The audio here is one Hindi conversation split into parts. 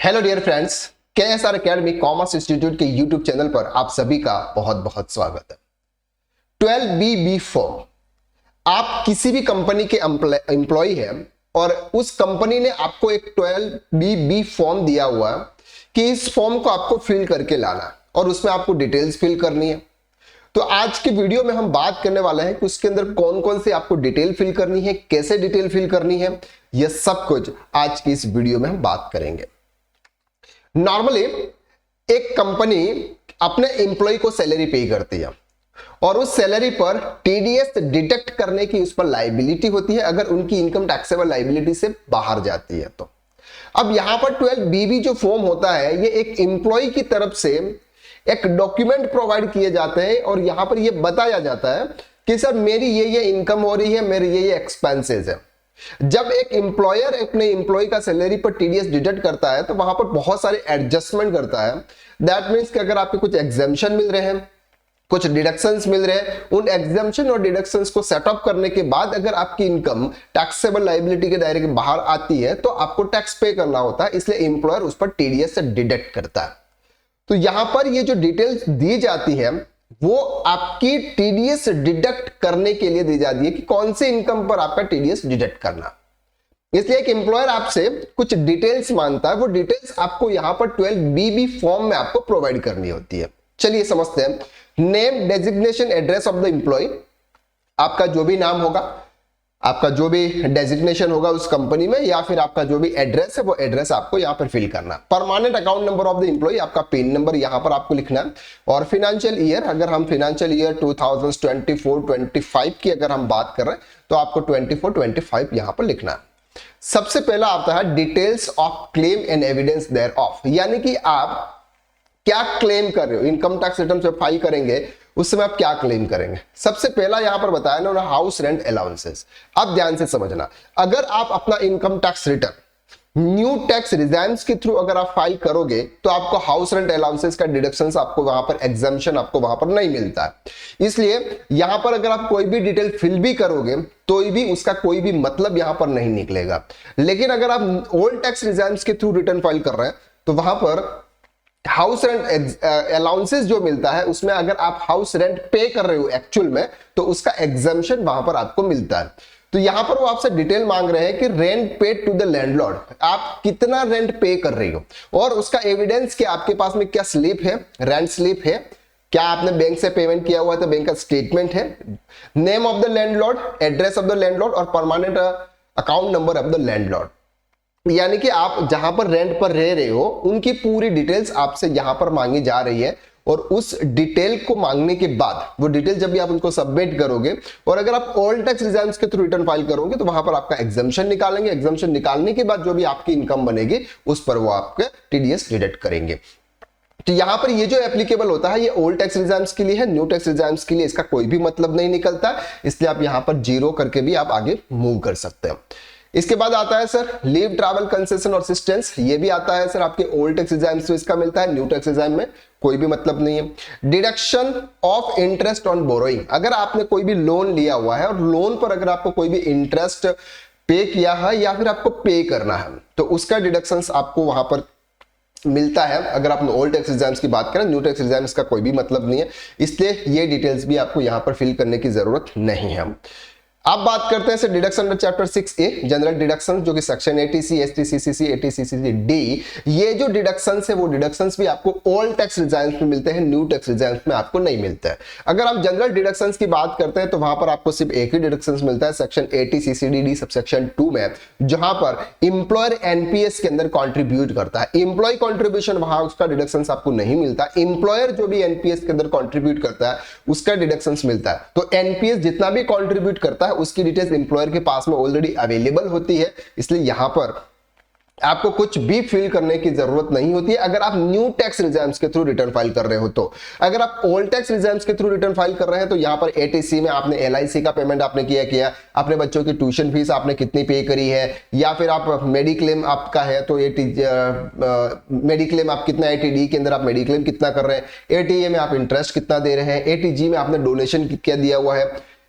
Hello dear friends, KSR academy commerce institute के यूट्यूब चैनल पर आप सभी का बहुत बहुत स्वागत है। 12BB फॉर्म, आप किसी भी कंपनी के एम्प्लॉय हैं और उस कंपनी ने आपको एक 12BB फॉर्म दिया हुआ है कि इस फॉर्म को आपको फिल करके लाना है और उसमें आपको डिटेल्स फिल करनी है। तो आज के वीडियो में हम बात करने वाले हैं कि उसके अंदर कौन कौन से आपको डिटेल फिल करनी है, कैसे डिटेल फिल करनी है, यह सब कुछ आज की इस वीडियो में हम बात करेंगे। नॉर्मली एक कंपनी अपने एम्प्लॉय को सैलरी पे करती है और उस सैलरी पर टीडीएस डिडक्ट करने की उस पर लायबिलिटी होती है अगर उनकी इनकम टैक्सेबल लायबिलिटी से बाहर जाती है तो। अब यहां पर 12BB जो फॉर्म होता है ये एक एम्प्लॉय की तरफ से एक डॉक्यूमेंट प्रोवाइड किए जाते हैं और यहां पर यह बताया जाता है कि सर मेरी ये इनकम हो रही है, मेरे ये एक्सपेंसेस है। जब एक एम्प्लॉयर अपने एम्प्लॉय का सैलरी पर टीडीएस डिडक्ट करता है तो वहां पर बहुत सारे एडजस्टमेंट करता है। दैट मींस कि अगर आपके कुछ एग्जेम्पशन मिल रहे हैं, कुछ डिडक्शंस मिल रहे हैं, उन एग्जेम्पशन और डिडक्शंस को सेटअप करने के बाद अगर आपकी इनकम टैक्सेबल लायबिलिटी के दायरे के बाहर आती है तो आपको टैक्स पे करना होता है, इसलिए एम्प्लॉयर उस पर टीडीएस से डिडक्ट करता है। तो यहां पर ये जो डिटेल्स दी जाती है वो आपकी टीडीएस डिडक्ट करने के लिए दी जाती है कि कौन से इनकम पर आपका टीडीएस डिडक्ट करना। इसलिए एक एम्प्लॉयर आपसे कुछ डिटेल्स मांगता है, वो डिटेल्स आपको यहां पर 12BB फॉर्म में आपको प्रोवाइड करनी होती है। चलिए समझते हैं। Name, designation, address of the employ, आपका जो भी नाम होगा, आपका जो भी डेजिग्नेशन होगा उस कंपनी में, या फिर आपका जो भी एड्रेस है वो एड्रेस आपको यहां पर फिल करना है। Permanent account number of the employ, आपका पिन नंबर यहां पर आपको लिखना है। और फाइनेंशियल ईयर, अगर हम फाइनेंशियल ईयर 2024-25 की अगर हम बात कर रहे हैं तो आपको 24-25 यहां पर लिखना है। सबसे पहला आता है details of claim and evidence thereof, यानी कि आप क्या क्लेम कर रहे हो। इनकम टैक्स रिटर्न जब फाइल करेंगे उस समय आप क्या क्लेम करेंगे। सबसे पहला यहां पर बताया ना हाउस रेंट अलाउंसेस। अब ध्यान से समझना, अगर आप अपना income tax return new tax regimes के थ्रू अगर आप फाइल करोगे तो आपको हाउस रेंट अलाउंसेस का डिडक्शंस आपको वहां पर एग्जम्पशन आपको वहां पर नहीं मिलता है। इसलिए यहां पर अगर आप कोई भी डिटेल फिल भी करोगे तो भी उसका कोई भी मतलब यहां पर नहीं निकलेगा। लेकिन अगर आप ओल्ड टैक्स रिजाइम्स के थ्रू रिटर्न फाइल कर रहे हैं तो वहां पर हाउस रेंट अलाउंसेस जो मिलता है उसमें अगर आप हाउस रेंट पे कर रहे हो एक्चुअल में तो उसका एग्जम्पशन वहां पर आपको मिलता है। तो यहां पर वो आपसे डिटेल मांग रहे हैं कि rent paid to the landlord, आप कितना रेंट पे कर रही हो और उसका एविडेंस कि आपके पास में क्या स्लिप है, रेंट स्लिप है, क्या आपने बैंक से पेमेंट किया हुआ है तो बैंक का स्टेटमेंट है, name of the landlord, address of the landlord और permanent account number of the landlord. यानी कि आप जहां पर रेंट पर रह रहे हो उनकी पूरी डिटेल्स आपसे यहां पर मांगी जा रही है और उस डिटेल को मांगने के बाद वो डिटेल जब भी आप उनको सबमिट करोगे और अगर आप ओल्ड टैक्स रिटर्न्स के थ्रू रिटर्न फाइल करोगे तो वहां पर आपका एग्जम्पशन निकालेंगे। एग्जम्पशन निकालने के बाद जो भी आपकी इनकम बनेगी उस पर वो आपके टीडीएस डिडक्ट करेंगे। तो यहां पर ये जो एप्लीकेबल होता है ये ओल्ड टैक्स रिटर्न्स के लिए है, न्यू टैक्स रिटर्न्स के लिए इसका कोई भी मतलब नहीं निकलता, इसलिए आप यहां पर जीरो करके भी आप आगे मूव कर सकते हैं। इसके बाद आता है सर लीव ट्रैवल कंसेशन और असिस्टेंस, ये भी आता है सर आपके ओल्ड टैक्स एग्जाम्स में इसका मिलता है, न्यू टैक्स एग्जाम में कोई भी मतलब नहीं है। Deduction of interest on borrowing, अगर आपने कोई भी लोन लिया हुआ है और लोन पर अगर आपको कोई भी इंटरेस्ट पे किया है या फिर आपको पे करना है तो उसका डिडक्शंस आपको वहां पर मिलता है। अगर आप ओल्ड टैक्स एग्जाम्स की बात करें, न्यू टैक्स एग्जाम्स का कोई भी मतलब नहीं है, इसलिए ये डिटेल्स भी आपको यहां पर फिल करने की जरूरत नहीं है। अब बात करते हैं sir deduction under chapter 6A general deduction, जो कि section ATC, ST, CCC, ATCCD D, ये जो डिडक्शंस है वो डिडक्शंस भी आपको ओल्ड टैक्स रिजाइम्स में मिलते हैं, न्यू टैक्स रिजाइम्स में आपको नहीं मिलता है। अगर आप जनरल डिडक्शंस की बात करते हैं तो वहां पर आपको सिर्फ एक ही डिडक्शंस मिलता है सेक्शन ATCCD सबसेक्शन 2 में, जहां पर इंप्लॉयर एनपीएस के अंदर कॉन्ट्रीब्यूट करता है। इंप्लॉय कॉन्ट्रीब्यूशन वहां उसका डिडक्शंस आपको नहीं मिलता, इंप्लॉयर जो भी एनपीएस के अंदर कॉन्ट्रीब्यूट करता है उसका डिडक्शंस मिलता है। तो एनपीएस जितना भी कॉन्ट्रीब्यूट करता है उसकी डिटेल्स एम्प्लॉयर के पास में ऑलरेडी अवेलेबल होती है, इसलिए यहां पर आपको कुछ भी फिल करने की जरूरत नहीं होती है अगर आप न्यू टैक्स रिटर्न्स के थ्रू रिटर्न फाइल कर रहे हो तो। अगर आप ओल्ड टैक्स रिटर्न्स के थ्रू रिटर्न फाइल कर रहे हैं तो यहां पर एटीसी में आपने एलआईसी का पेमेंट आपने किया, अपने बच्चों की ट्यूशन फीस आपने कितनी पे करी है, या फिर आप मेडिक्लेम आपका है तो मेडिक्लेम आप कितना, एटीडी के अंदर आप मेडिक्लेम कितना कर रहे हैं, एटीए में आप इंटरेस्ट कितना दे रहे हैं, एटीजी में आपने डोनेशन क्या दिया हुआ है,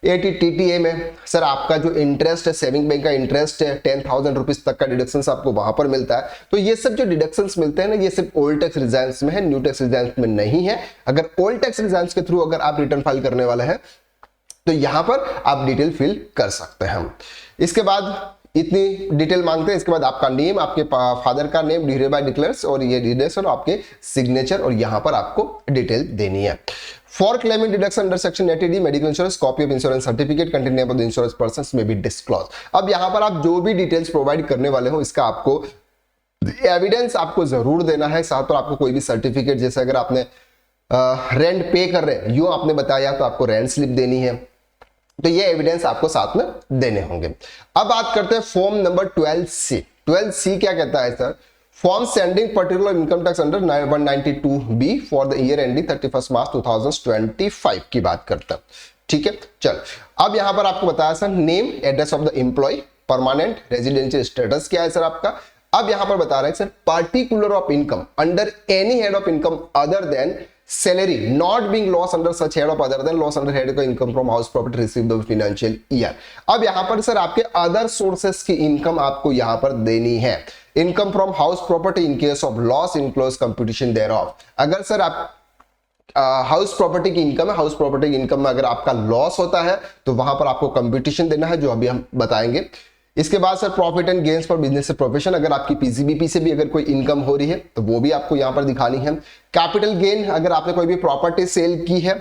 ATTTA में सर आपका जो इंटरेस्ट है, सेविंग बैंक का इंटरेस्ट है 10,000 रुपीज तक का डिडक्शन आपको वहां पर मिलता है। तो ये सब जो डिडक्शंस मिलते हैं ना, ये सिर्फ ओल्ड टैक्स रिजल्ट्स में है, न्यू टैक्स रिजल्ट्स में नहीं है। अगर ओल्ड टैक्स रिजल्ट्स के थ्रू अगर आप रिटर्न फाइल करने वाले हैं तो यहां पर आप डिटेल फिल कर सकते हैं। इसके बाद इतनी डिटेल मांगते हैं। इसके बाद आपका नेम, आपके फादर का नेम, hereby declares, और ये डिटेल्स और आपके सिग्नेचर, और यहां पर आपको डिटेल देनी है। For claiming deduction under section 80D medical insurance, copy of insurance certificate containing name of the insurance persons में बी डिस्क्लोज। अब यहां पर आप जो भी डिटेल्स प्रोवाइड करने वाले हो इसका आपको एविडेंस आपको जरूर देना है। साथ पर आपको कोई भी सर्टिफिकेट, जैसे अगर आपने रेंट पे कर रहे हैं यूं आपने बताया तो आपको रेंट स्लिप देनी है, तो ये एविडेंस आपको साथ में देने होंगे। अब बात करते हैं फॉर्म नंबर 12C। 12C क्या कहता है sir? Form sending particular income tax under 192B for the year ending 31 मार्च 2025 की बात करता है। ठीक है, चल अब यहां पर आपको बताया sir name, address of the employ, permanent residential status क्या है सर आपका। अब यहां पर बता रहे हैं sir particular of income under any head of income other than salary not being lost under such head of other than loss under head of income from house property received the financial year। अब यहां पर सर आपके अदर सोर्सेस की इनकम आपको यहां पर देनी है। Income from house property in case of loss enclose competition thereof. अगर सर आप हाउस प्रॉपर्टी की इनकम है, हाउस प्रॉपर्टी की इनकम में अगर आपका लॉस होता है तो वहां पर आपको कंपटीशन देना है, जो अभी हम बताएंगे। इसके बाद sir profit and gains for business से प्रोफेशन, अगर आपकी पीसीबीपी से भी अगर कोई इनकम हो रही है तो वो भी आपको यहां पर दिखानी है। कैपिटल गेन, अगर आपने कोई भी प्रॉपर्टी सेल की है,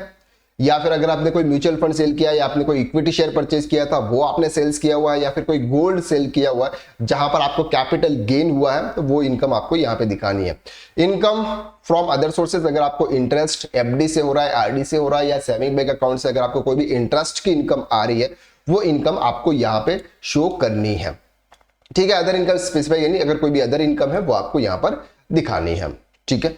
या फिर अगर आपने कोई म्यूचुअल फंड सेल किया है, या आपने कोई इक्विटी शेयर परचेज किया था वो आपने सेल्स किया हुआ है, या फिर कोई गोल्ड सेल किया हुआ है जहां पर आपको कैपिटल गेन हुआ है, तो वो इनकम आपको यहां पे दिखानी है। इनकम फ्रॉम अदर सोर्सेज, अगर आपको इंटरेस्ट एफडी से हो रहा है, आरडी से हो रहा है, या सेविंग बैंक अकाउंट से अगर आपको कोई भी इंटरेस्ट की इनकम आ रही है, वो इनकम आपको यहां पे शो करनी है। ठीक है, अदर इनकम स्पेसिफाई, यानी अगर कोई भी अदर इनकम है वो आपको यहां पर दिखानी है। ठीक है,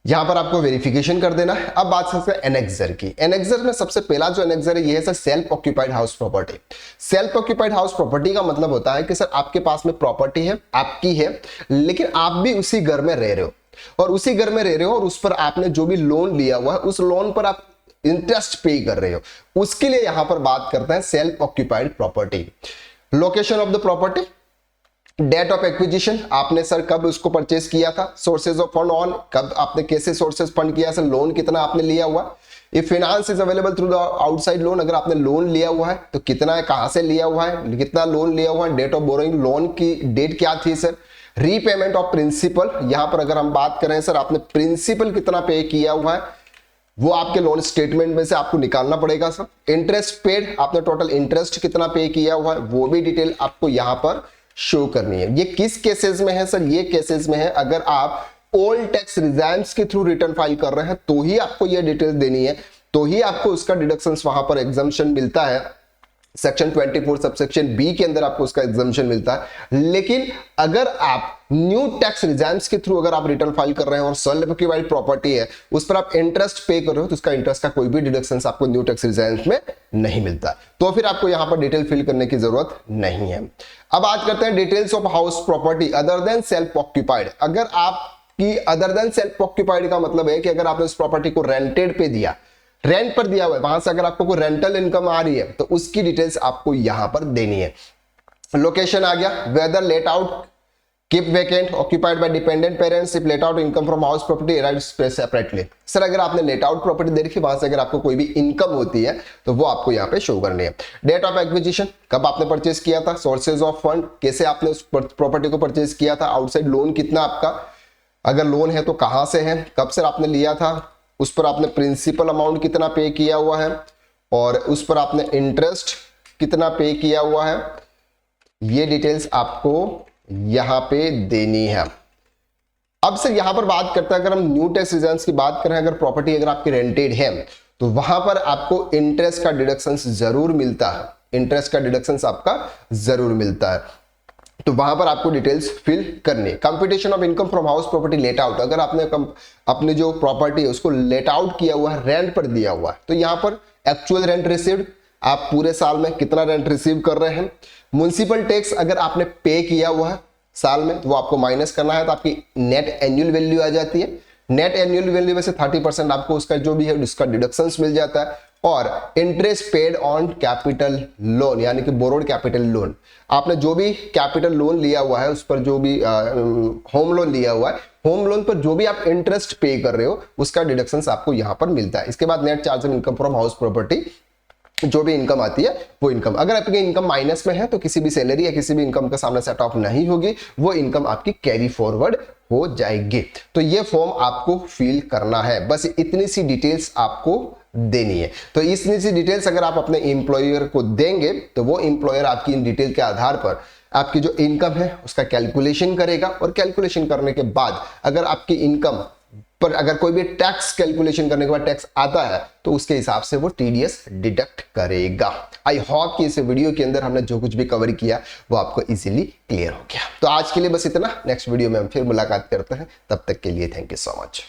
यहां पर आपको वेरिफिकेशन कर देना है। अब बात करते हैं एनेक्सर की। एनेक्सर में सबसे पहला जो एनेक्सर है ये है sir self occupied house property. Self occupied house property का मतलब होता है कि सर आपके पास में प्रॉपर्टी है, आपकी है, लेकिन आप भी उसी घर में रह रहे हो, और उसी घर में रह रहे हो और उस पर आपने जो भी लोन लिया हुआ है उस लोन पर आप इंटरेस्ट पे कर रहे हो, उसके लिए यहां पर बात करते हैं self occupied property. Location of the property, date of acquisition, आपने सर कब उसको परचेस किया था, सोर्सेज ऑफ फंड ऑन, कब आपने कैसे सोर्सेज फंड किया सर, लोन कितना आपने लिया हुआ, if finance is available through the outside loan, अगर आपने लोन लिया हुआ है तो कितना है, कहां से लिया हुआ है, कितना लोन लिया हुआ है, डेट ऑफ बोरोइंग, लोन की डेट क्या थी सर, रीपेमेंट ऑफ प्रिंसिपल, यहां पर अगर हम बात करें सर आपने प्रिंसिपल कितना पे किया हुआ है वो आपके लोन स्टेटमेंट में से आपको निकालना पड़ेगा सर। इंटरेस्ट पेड, आपने टोटल इंटरेस्ट कितना पे किया हुआ है वो भी डिटेल आपको यहां पर शो करनी है। ये किस केसेस में है सर, ये केसेस में है अगर आप ओल्ड टैक्स रिजर्व्स के थ्रू रिटर्न फाइल कर रहे हैं तो ही आपको ये डिटेल देनी है, तो ही आपको उसका डिडक्शंस वहां पर एग्जम्पशन मिलता है। सेक्शन 24 सबसेक्शन बी के अंदर आपको उसका एग्जम्पशन मिलता है। लेकिन अगर आप न्यू टैक्स रिजर्व्स के थ्रू अगर आप रिटर्न फाइल कर रहे हैं और सेल्फ ऑक्यूपाइड प्रॉपर्टी है उस पर आप इंटरेस्ट पे कर रहे हो तो उसका इंटरेस्ट का कोई भी डिडक्शंस आपको न्यू टैक्स रिजर्व्स में नहीं मिलता, तो फिर आपको यहां पर डिटेल फिल करने की जरूरत नहीं है। अब बात करते हैं details of house property other than self occupied. अगर आपकी अदर देन सेल्फ ऑक्यूपाइड का मतलब है कि अगर आपने उस प्रॉपर्टी को रेंटेड पे दिया, रेंट पर दिया हुआ है, वहां से अगर आपको कोई रेंटल इनकम आ रही है तो उसकी डिटेल्स आपको यहां पर देनी है। लोकेशन आ गया, whether let out, keep vacant, occupied by dependent parents, if let out income from house property arrives separately. Sir अगर आपने लेट आउट प्रॉपर्टी दे रखी, वहां से अगर आपको कोई भी इनकम होती है तो वो आपको यहां पे शो करनी है। डेट ऑफ एक्विजिशन, कब आपने परचेज किया था, सोर्सेज ऑफ फंड, कैसे आपने उस प्रॉपर्टी को परचेज किया था, आउटसाइड लोन कितना आपका, अगर लोन है तो कहां से है, कब से आपने लिया था, उस पर आपने प्रिंसिपल अमाउंट कितना पे किया हुआ है और उस पर आपने इंटरेस्ट कितना पे किया हुआ है, ये डिटेल्स आपको यहां पे देनी है। अब सर यहां पर बात करते हैं, अगर हम न्यू टैक्स रिजर्व्स की बात करें, अगर प्रॉपर्टी अगर आपकी रेंटेड है तो वहां पर आपको इंटरेस्ट का डिडक्शन जरूर मिलता है, इंटरेस्ट का डिडक्शन आपका जरूर मिलता है, तो वहां पर आपको डिटेल्स फिल करनी है। Computation of income from house property let out, अगर आपने अपनी जो प्रॉपर्टी है उसको लेट आउट किया हुआ है, रेंट पर दिया हुआ है, तो यहां पर एक्चुअल रेंट रिसीव्ड, आप पूरे साल में कितना रेंट रिसीव कर रहे हैं। म्युनिसिपल टैक्स अगर आपने पे किया हुआ है साल में तो वो आपको माइनस करना है, तो आपकी नेट एनुअल वैल्यू आ जाती है। नेट एनुअल वैल्यू में से 30% आपको उसका जो भी है उसका डिडक्शंस मिल जाता है। और interest paid on capital loan यानी कि बोरोड कैपिटल लोन, आपने जो भी कैपिटल लोन लिया हुआ है उस पर जो भी होम लोन लिया हुआ है, होम लोन पर जो भी आप इंटरेस्ट पे कर रहे हो उसका डिडक्शंस आपको यहां पर मिलता है। इसके बाद net charge of income from house property, जो भी इनकम आती है वो इनकम, अगर आपकी इनकम माइनस में है तो किसी भी सैलरी या किसी भी इनकम के सामने सेट ऑफ नहीं होगी, वो इनकम आपकी कैरी फॉरवर्ड हो जाएगी। तो ये फॉर्म आपको फिल करना है, बस इतनी सी डिटेल्स आपको देनी है। तो इतनी सी डिटेल्स अगर आप अपने एम्प्लॉयर को देंगे तो वो एम्प्लॉयर आपकी इन डिटेल के आधार पर आपकी जो इनकम है उसका कैलकुलेशन करेगा, और कैलकुलेशन करने के बाद अगर आपकी इनकम पर अगर कोई भी टैक्स कैलकुलेशन करने के बाद टैक्स आता है तो उसके हिसाब से वो टीडीएस डिडक्ट करेगा। आई होप कि इस वीडियो के अंदर हमने जो कुछ भी कवर किया वो आपको इजीली क्लियर हो गया। तो आज के लिए बस इतना, नेक्स्ट वीडियो में हम फिर मुलाकात करते हैं, तब तक के लिए थैंक यू सो मच।